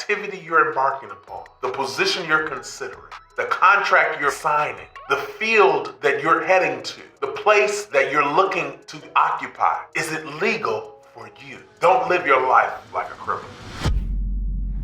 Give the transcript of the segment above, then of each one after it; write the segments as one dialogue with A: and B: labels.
A: activity you're embarking upon, the position you're considering, the contract you're signing, the field that you're heading to, the place that you're looking to occupy, is it legal for you? Don't live your life like a criminal.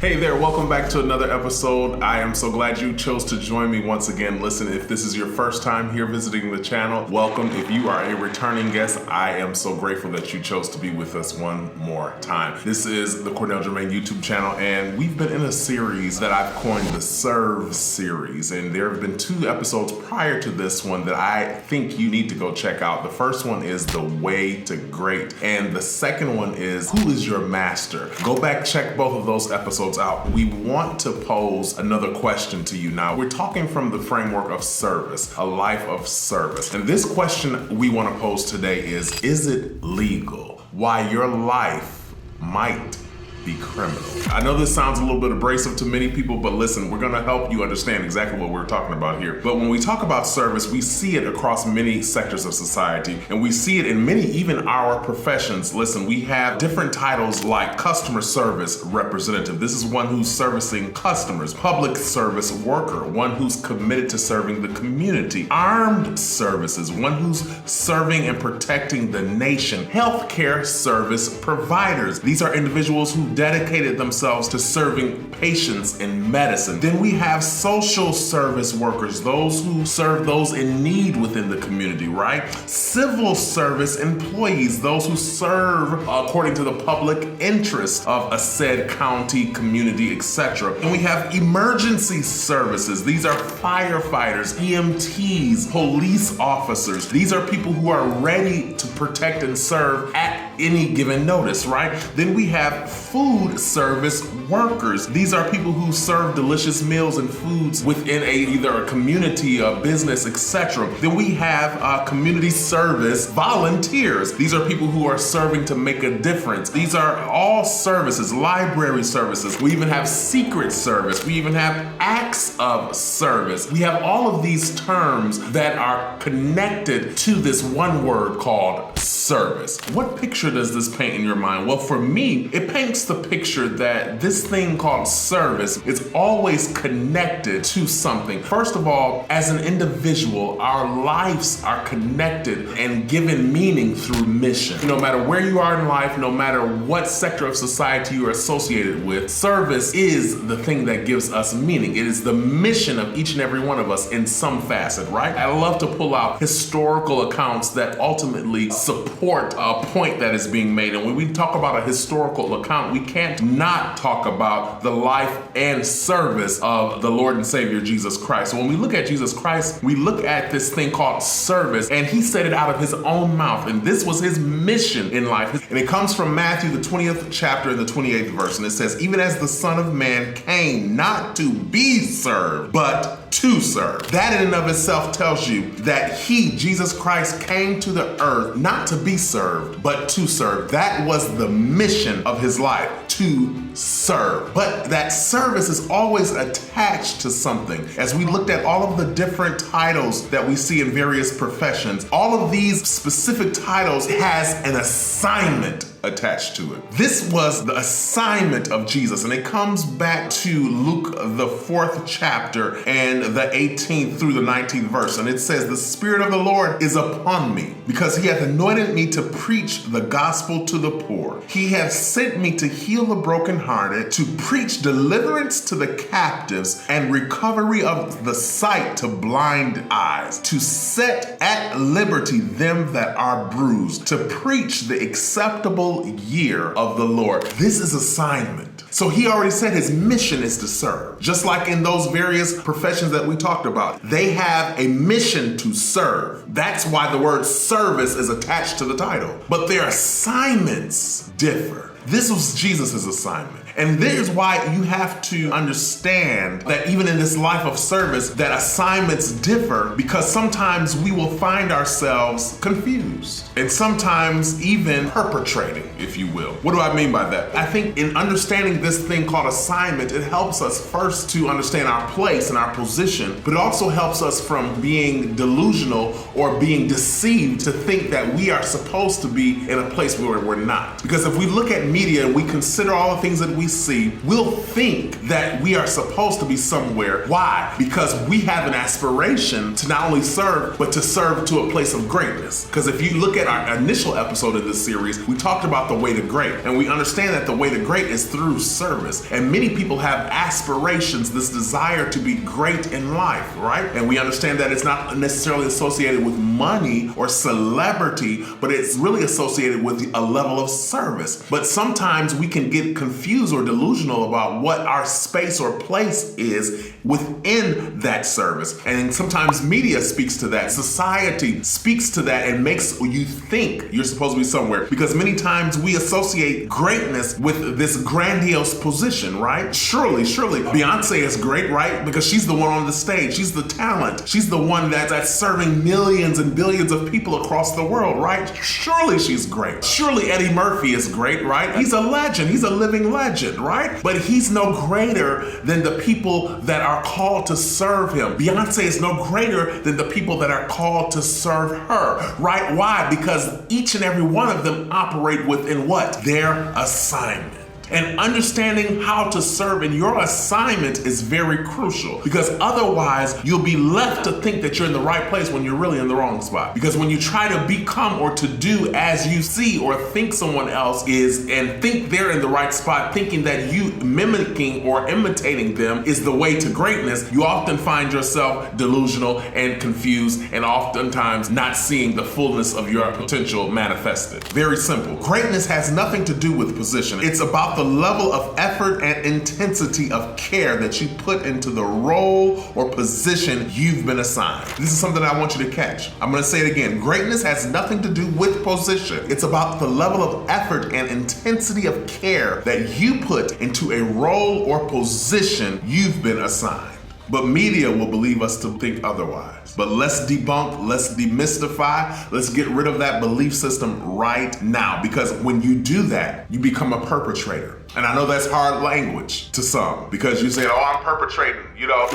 B: Hey there, welcome back to another episode. I am so glad you chose to join me once again. Listen, if this is your first time here visiting the channel, welcome. If you are a returning guest, I am so grateful that you chose to be with us one more time. This is the Cornell Jermaine YouTube channel, and we've been in a series that I've coined the Serve series. And there have been 2 episodes prior to this one that I think you need to go check out. The first one is The Way to Great, and the second one is Who is Your Master? Go back, check both of those episodes out. We want to pose another question to you now. We're talking from the framework of service, a life of service. And this question we want to pose today is it legal? Why your life might be criminal. I know this sounds a little bit abrasive to many people, but listen, we're gonna help you understand exactly what we're talking about here. But when we talk about service, we see it across many sectors of society, and we see it in many, even our professions. Listen, we have different titles like customer service representative. This is one who's servicing customers. Public service worker, one who's committed to serving the community. Armed services, one who's serving and protecting the nation. Healthcare service providers. These are individuals who dedicated themselves to serving patients in medicine. Then we have social service workers, those who serve those in need within the community, right? Civil service employees, those who serve according to the public interest of a said county, community, etc. And we have emergency services. These are firefighters, EMTs, police officers. These are people who are ready to protect and serve at any given notice, right? Then we have food service workers. These are people who serve delicious meals and foods within either a community, a business, etc. Then we have community service volunteers. These are people who are serving to make a difference. These are all services, library services. We even have secret service. We even have acts of service. We have all of these terms that are connected to this one word called service. What picture does this paint in your mind? Well, for me, it paints the picture that this thing called service is always connected to something. First of all, as an individual, our lives are connected and given meaning through mission. No matter where you are in life, no matter what sector of society you are associated with, service is the thing that gives us meaning. It is the mission of each and every one of us in some facet, right? I love to pull out historical accounts that ultimately support a point that is being made. And when we talk about a historical account, we can't not talk about the life and service of the Lord and Savior Jesus Christ. So when we look at Jesus Christ, we look at this thing called service, and he said it out of his own mouth. And this was his mission in life. And it comes from Matthew, the 20th chapter and the 28th verse. And it says, even as the Son of Man came not to be served, but to serve. That in and of itself tells you that he, Jesus Christ, came to the earth not to be served, but to serve. That was the mission of his life, to serve. But that service is always attached to something. As we looked at all of the different titles that we see in various professions, all of these specific titles has an assignment attached to it. This was the assignment of Jesus, and it comes back to Luke, the 4th chapter and the 18th through the 19th verse. And it says, the Spirit of the Lord is upon me, because he hath anointed me to preach the gospel to the poor. He hath sent me to heal the brokenhearted, to preach deliverance to the captives and recovery of the sight to blind eyes, to set at liberty them that are bruised, to preach the acceptable year of the Lord. This is assignment. So he already said his mission is to serve. Just like in those various professions that we talked about, they have a mission to serve. That's why the word service is attached to the title. But their assignments differ. This was Jesus's assignment. And there's why you have to understand that even in this life of service, that assignments differ, because sometimes we will find ourselves confused and sometimes even perpetrating, if you will. What do I mean by that? I think in understanding this thing called assignment, it helps us first to understand our place and our position, but it also helps us from being delusional or being deceived to think that we are supposed to be in a place where we're not. Because if we look at media and we consider all the things that we we see, we'll think that we are supposed to be somewhere. Why? Because we have an aspiration to not only serve, but to serve to a place of greatness. Because if you look at our initial episode of this series, we talked about the way to great, and we understand that the way to great is through service. And many people have aspirations, this desire to be great in life, right? And we understand that it's not necessarily associated with money or celebrity, but it's really associated with a level of service. But sometimes we can get confused or delusional about what our space or place is within that service. And sometimes media speaks to that. Society speaks to that and makes you think you're supposed to be somewhere. Because many times we associate greatness with this grandiose position, right? Surely, Beyonce is great, right? Because she's the one on the stage. She's the talent. She's the one that's serving millions and billions of people across the world, right? Surely she's great. Surely Eddie Murphy is great, right? He's a legend. He's a living legend, right? But he's no greater than the people that are called to serve him. Beyonce is no greater than the people that are called to serve her, right? Why? Because each and every one of them operate within what? Their assignment. And understanding how to serve in your assignment is very crucial, because otherwise you'll be left to think that you're in the right place when you're really in the wrong spot. Because when you try to become or to do as you see or think someone else is and think they're in the right spot, thinking that you mimicking or imitating them is the way to greatness, you often find yourself delusional and confused and oftentimes not seeing the fullness of your potential manifested. Very simple. Greatness has nothing to do with position. It's about the level of effort and intensity of care that you put into the role or position you've been assigned. This is something I want you to catch. I'm going to say it again. Greatness has nothing to do with position. It's about the level of effort and intensity of care that you put into a role or position you've been assigned. But media will believe us to think otherwise. But let's debunk, let's demystify, let's get rid of that belief system right now. Because when you do that, you become a perpetrator. And I know that's hard language to some, because you say, oh, I'm perpetrating,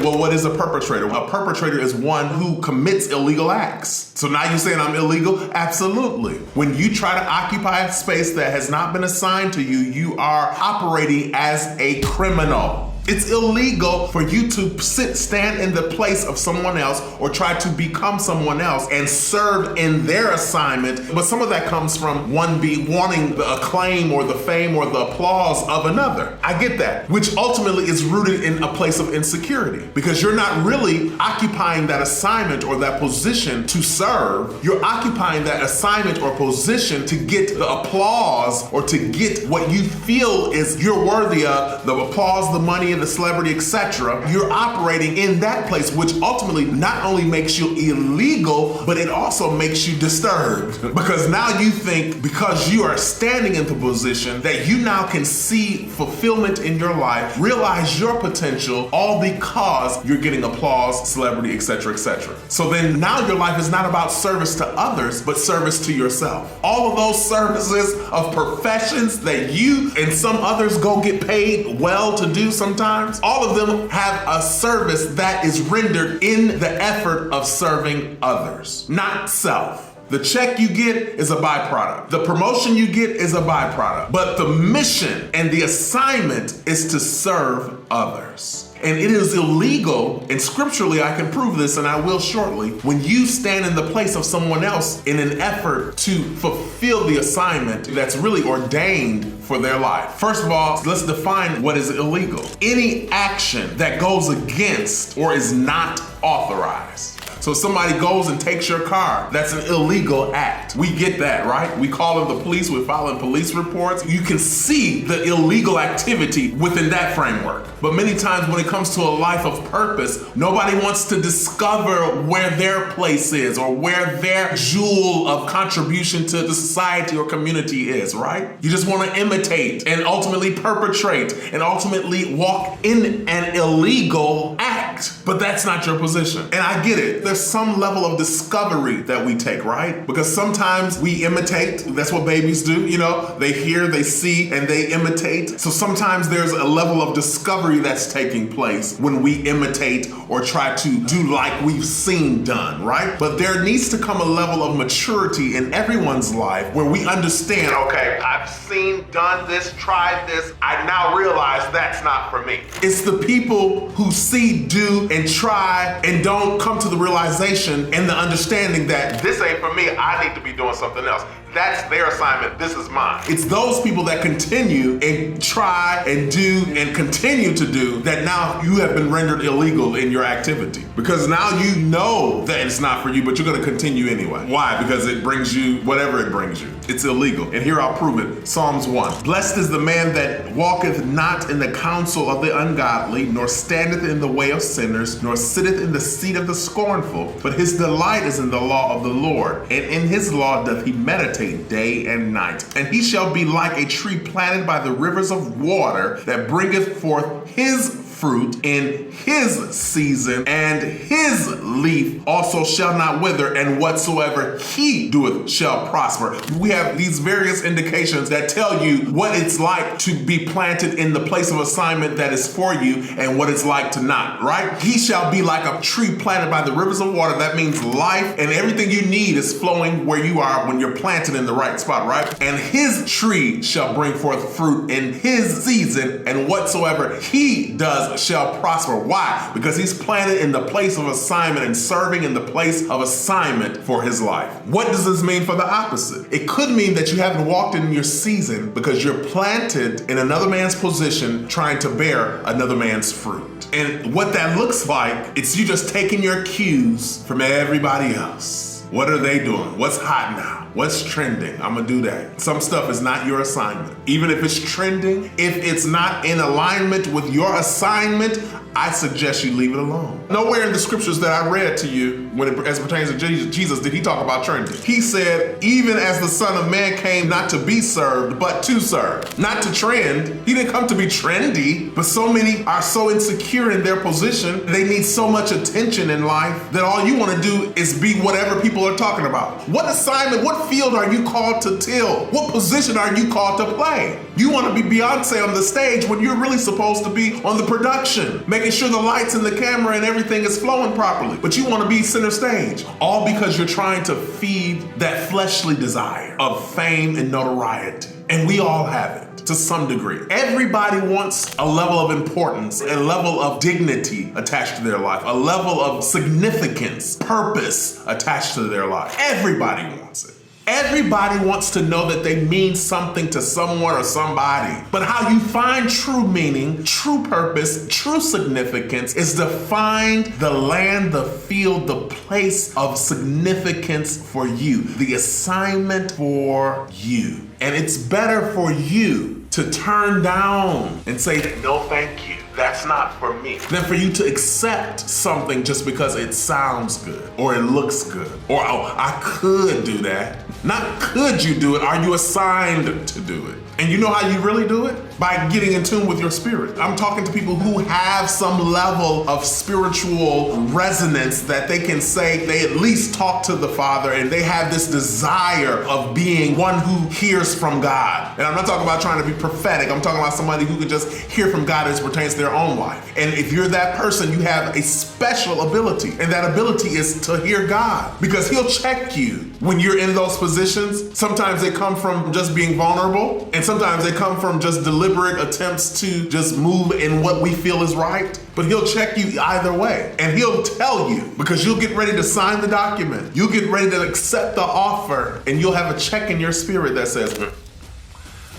B: Well, what is a perpetrator? A perpetrator is one who commits illegal acts. So now you're saying I'm illegal? Absolutely. When you try to occupy a space that has not been assigned to you, you are operating as a criminal. It's illegal for you to stand in the place of someone else or try to become someone else and serve in their assignment. But some of that comes from wanting the acclaim or the fame or the applause of another. I get that, which ultimately is rooted in a place of insecurity, because you're not really occupying that assignment or that position to serve. You're occupying that assignment or position to get the applause or to get what you feel is you're worthy of, the applause, the money, the celebrity, etc. You're operating in that place, which ultimately not only makes you illegal, but it also makes you disturbed. Because now you think, because you are standing in the position, that you now can see fulfillment in your life, realize your potential, all because you're getting applause, celebrity, etc., etc. So then now your life is not about service to others, but service to yourself. All of those services of professions that you and some others go get paid well to do sometimes, all of them have a service that is rendered in the effort of serving others, not self. The check you get is a byproduct. The promotion you get is a byproduct. But the mission and the assignment is to serve others. And it is illegal, and scripturally I can prove this, and I will shortly, when you stand in the place of someone else in an effort to fulfill the assignment that's really ordained for their life. First of all, let's define what is illegal. Any action that goes against or is not authorized. So somebody goes and takes your car, that's an illegal act. We get that, right? We call in the police, we're filing police reports. You can see the illegal activity within that framework. But many times when it comes to a life of purpose, nobody wants to discover where their place is or where their jewel of contribution to the society or community is, right? You just want to imitate and ultimately perpetrate and ultimately walk in an illegal act. right, but that's not your position. And I get it. There's some level of discovery that we take, right? Because sometimes we imitate. That's what babies do, you know? They hear, they see, and they imitate. So sometimes there's a level of discovery that's taking place when we imitate or try to do like we've seen done, right? But there needs to come a level of maturity in everyone's life where we understand, okay, I've seen, done this, tried this. I now realize that's not for me. It's the people who see, do, and try and don't come to the realization and the understanding that this ain't for me. I need to be doing something else. That's their assignment. This is mine. It's those people that continue and try and do and continue to do that now you have been rendered illegal in your activity. Because now you know that it's not for you, but you're going to continue anyway. Why? Because it brings you whatever it brings you. It's illegal. And here I'll prove it. Psalms 1. Blessed is the man that walketh not in the counsel of the ungodly, nor standeth in the way of sinners, nor sitteth in the seat of the scornful. But his delight is in the law of the Lord, and in his law doth he meditate day and night. And he shall be like a tree planted by the rivers of water, that bringeth forth his fruit in his season, and his leaf also shall not wither, and whatsoever he doeth shall prosper. We have these various indications that tell you what it's like to be planted in the place of assignment that is for you and what it's like to not, right? He shall be like a tree planted by the rivers of water. That means life and everything you need is flowing where you are when you're planted in the right spot, right? And his tree shall bring forth fruit in his season, and whatsoever he does shall prosper. Why? Because he's planted in the place of assignment and serving in the place of assignment for his life. What does this mean for the opposite? It could mean that you haven't walked in your season because you're planted in another man's position trying to bear another man's fruit. And what that looks like, it's you just taking your cues from everybody else. What are they doing? What's hot now? What's trending? I'm gonna do that. Some stuff is not your assignment. Even if it's trending, if it's not in alignment with your assignment, I suggest you leave it alone. Nowhere in the scriptures that I read to you, as it pertains to Jesus, did he talk about trending. He said, even as the Son of Man came not to be served, but to serve. Not to trend. He didn't come to be trendy, but so many are so insecure in their position, they need so much attention in life that all you wanna do is be whatever people are talking about. What assignment, what field are you called to till? What position are you called to play? You wanna be Beyonce on the stage when you're really supposed to be on the production, making sure the lights and the camera and everything is flowing properly, but you want to be center stage, all because you're trying to feed that fleshly desire of fame and notoriety. And we all have it to some degree. Everybody wants a level of importance, a level of dignity attached to their life, a level of significance, purpose attached to their life. Everybody wants it. Everybody wants to know that they mean something to someone or somebody. But how you find true meaning, true purpose, true significance is to find the land, the field, the place of significance for you, the assignment for you. And it's better for you to turn down and say, no, thank you. That's not for me. Than for you to accept something just because it sounds good or it looks good or, oh, I could do that. Not could you do it, are you assigned to do it? And you know how you really do it? By getting in tune with your spirit. I'm talking to people who have some level of spiritual resonance that they can say they at least talk to the Father and they have this desire of being one who hears from God. And I'm not talking about trying to be prophetic. I'm talking about somebody who can just hear from God as it pertains to their own life. And if you're that person, you have a special ability. And that ability is to hear God because he'll check you when you're in those positions. Sometimes they come from just being vulnerable, and sometimes they come from just deliberate attempts to just move in what we feel is right. But he'll check you either way, and he'll tell you, because you'll get ready to sign the document, you'll get ready to accept the offer, and you'll have a check in your spirit that says,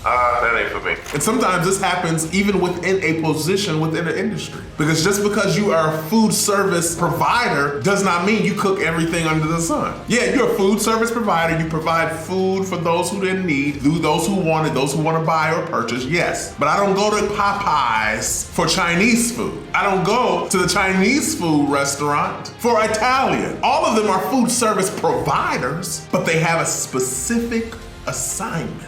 B: that ain't for me. And sometimes this happens even within a position within an industry. Because just because you are a food service provider does not mean you cook everything under the sun. Yeah, you're a food service provider. You provide food for those who didn't need, those who wanted, those who want to buy or purchase, yes. But I don't go to Popeyes for Chinese food. I don't go to the Chinese food restaurant for Italian. All of them are food service providers, but they have a specific assignment.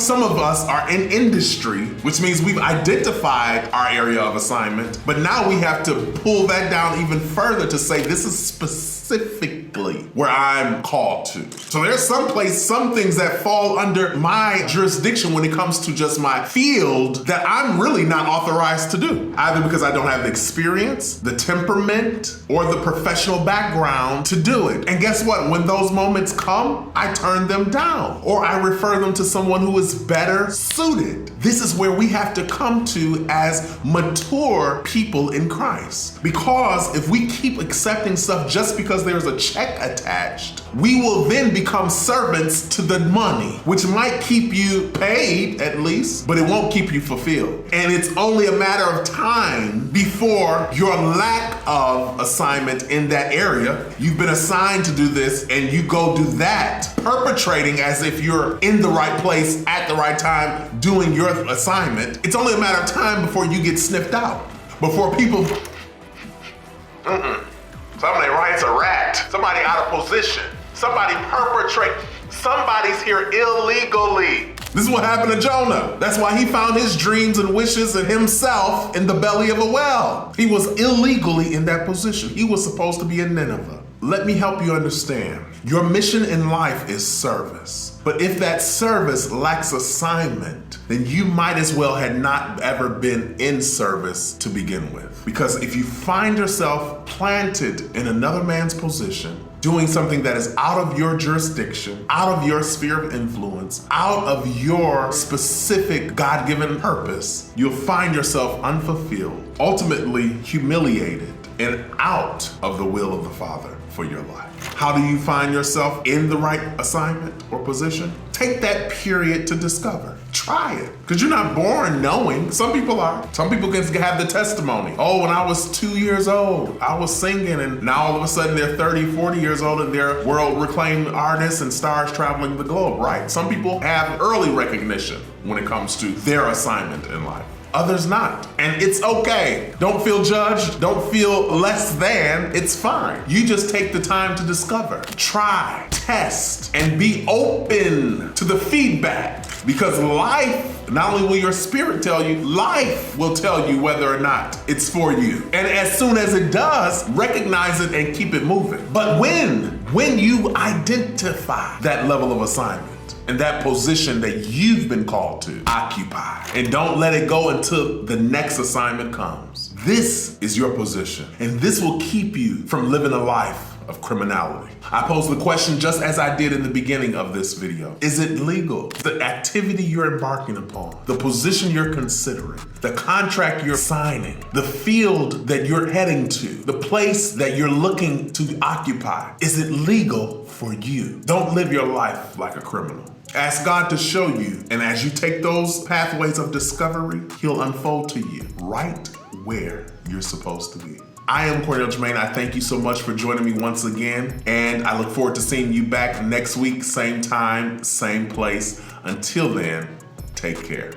B: Some of us are in industry, which means we've identified our area of assignment, but now we have to pull that down even further to say this is specifically where I'm called to. So there's some things that fall under my jurisdiction when it comes to just my field that I'm really not authorized to do, either because I don't have the experience, the temperament, or the professional background to do it. And guess what? When those moments come, I turn them down, or I refer them to someone who is better suited. This is where we have to come to as mature people in Christ. Because if we keep accepting stuff just because there's a check attached, we will then become servants to the money, which might keep you paid at least, but it won't keep you fulfilled. And it's only a matter of time before your lack of assignment in that area, you've been assigned to do this and you go do that, perpetrating as if you're in the right place at the right time doing your assignment. It's only a matter of time before you get sniffed out, before people somebody writes a rat, somebody out of position, somebody somebody's here illegally. This is what happened to Jonah. That's why he found his dreams and wishes and himself in the belly of a well. He was illegally in that position. He was supposed to be in Nineveh. Let me help you understand. Your mission in life is service. But if that service lacks assignment, then you might as well had not ever been in service to begin with. Because if you find yourself planted in another man's position, doing something that is out of your jurisdiction, out of your sphere of influence, out of your specific God-given purpose, you'll find yourself unfulfilled, ultimately humiliated, and out of the will of the Father for your life. How do you find yourself in the right assignment or position? Take that period to discover. Try it. Because you're not born knowing. Some people are. Some people can have the testimony. Oh, when I was 2 years old, I was singing, and now all of a sudden they're 30, 40 years old and they're world-reclaimed artists and stars traveling the globe, right? Some people have early recognition when it comes to their assignment in life. Others not. And it's okay. Don't feel judged. Don't feel less than. It's fine. You just take the time to discover, try, test, and be open to the feedback. Because life, not only will your spirit tell you, life will tell you whether or not it's for you. And as soon as it does, recognize it and keep it moving. But when you identify that level of assignment, and that position that you've been called to occupy, and don't let it go until the next assignment comes. This is your position, and this will keep you from living a life of criminality. I pose the question just as I did in the beginning of this video. Is it legal? The activity you're embarking upon, the position you're considering, the contract you're signing, the field that you're heading to, the place that you're looking to occupy, is it legal for you? Don't live your life like a criminal. Ask God to show you, and as you take those pathways of discovery, He'll unfold to you right where you're supposed to be. I am Cornell Jermaine. I thank you so much for joining me once again, and I look forward to seeing you back next week, same time, same place. Until then, take care.